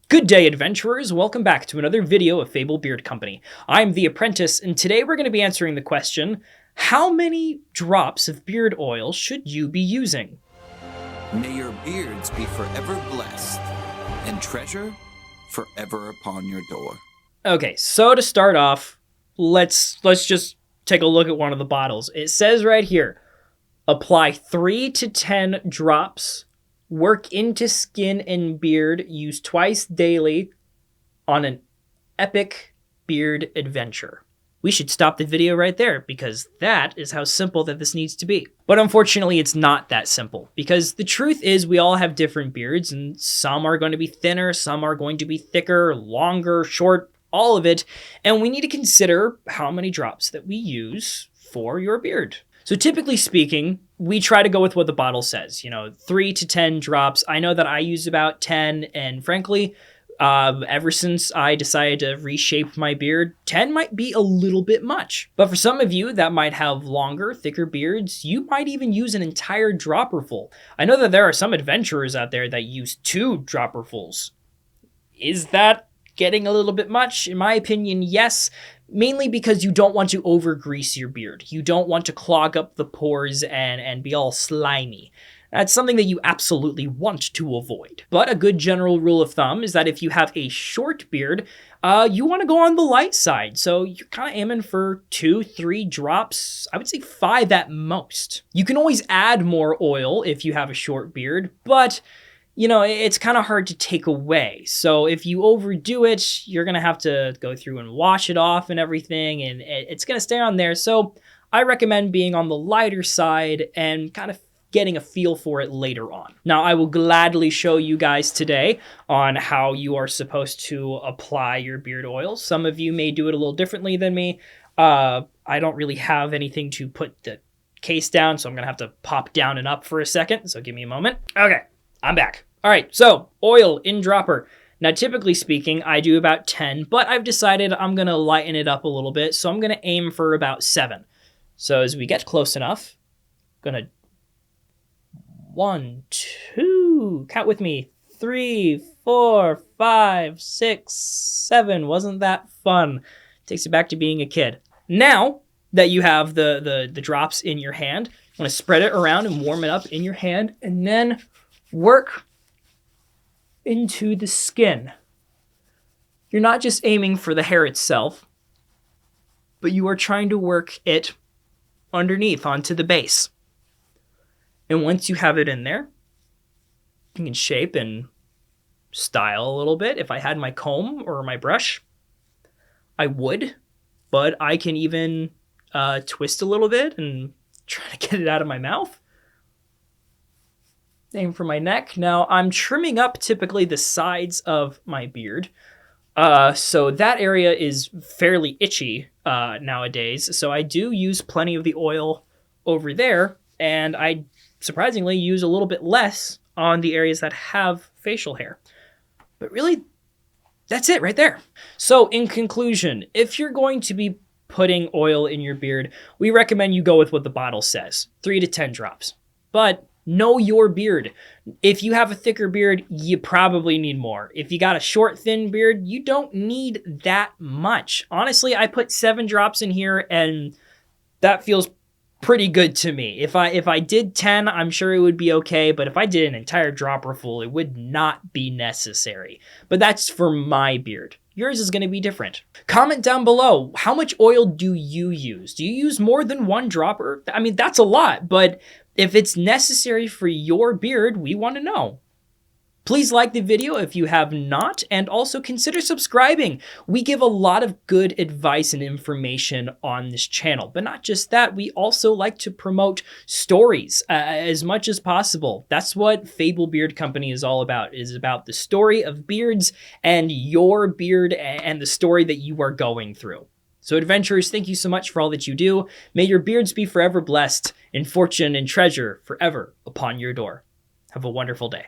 Good day, adventurers. Welcome back to another video of Fable Beard Company. I'm the Apprentice, and today we're going to be answering the question, how many drops of beard oil should you be using? May your beards be forever blessed, and treasure forever upon your door. Okay, so to start off, let's just take a look at one of the bottles. It says right here, apply 3 to 10 drops. Work into skin and beard, use twice daily on an epic beard adventure. We should stop the video right there because that is how simple that this needs to be. But unfortunately, it's not that simple because the truth is we all have different beards and some are going to be thinner, some are going to be thicker, longer, short, all of it. And we need to consider how many drops that we use for your beard. So typically speaking, we try to go with what the bottle says, 3 to 10 drops. I know that I use about 10, and frankly, ever since I decided to reshape my beard, 10 might be a little bit much. But for some of you that might have longer, thicker beards, you might even use an entire dropper full. I know that there are some adventurers out there that use 2 dropperfuls. Is that getting a little bit much? In my opinion, yes. Mainly because you don't want to over-grease your beard. You don't want to clog up the pores and be all slimy. That's something that you absolutely want to avoid. But a good general rule of thumb is that if you have a short beard, you want to go on the light side. So you're kind of aiming for 2, 3 drops. I would say 5 at most. You can always add more oil if you have a short beard, but it's kind of hard to take away. So if you overdo it, you're going to have to go through and wash it off and everything, and it's going to stay on there. So I recommend being on the lighter side and kind of getting a feel for it later on. Now, I will gladly show you guys today on how you are supposed to apply your beard oil. Some of you may do it a little differently than me. I don't really have anything to put the case down, so I'm going to have to pop down and up for a second. So give me a moment. Okay, I'm back. All right, so oil in dropper. Now, typically speaking, I do about 10, but I've decided I'm going to lighten it up a little bit, so I'm going to aim for about 7. So as we get close enough, I'm going to 1, 2, count with me, 3, 4, 5, 6, 7. Wasn't that fun? Takes you back to being a kid. Now that you have the drops in your hand, you want to spread it around and warm it up in your hand, and then work into the skin. You're not just aiming for the hair itself, but you are trying to work it underneath onto the base. And once you have it in there, you can shape and style a little bit. If I had my comb or my brush, I would, but I can even twist a little bit and try to get it out of my mouth. Aim for my neck. Now, I'm trimming up typically the sides of my beard. So that area is fairly itchy nowadays. So I do use plenty of the oil over there. And I surprisingly use a little bit less on the areas that have facial hair. But really, that's it right there. So in conclusion, if you're going to be putting oil in your beard, we recommend you go with what the bottle says, 3 to 10 drops. But know your beard. If you have a thicker beard, you probably need more. If you got a short, thin beard, you don't need that much. Honestly, I put 7 drops in here and that feels pretty good to me. If I did 10, I'm sure it would be okay, but if I did an entire dropper full, it would not be necessary. But that's for my beard. Yours is going to be different. Comment down below, how much oil do you use? Do you use more than 1 dropper? I mean, that's a lot, but if it's necessary for your beard, we want to know. Please like the video if you have not, and also consider subscribing. We give a lot of good advice and information on this channel, but not just that, we also like to promote stories as much as possible. That's what Fable Beard Company is all about. It is about the story of beards and your beard and the story that you are going through. So adventurers, thank you so much for all that you do. May your beards be forever blessed, and fortune and treasure forever upon your door. Have a wonderful day.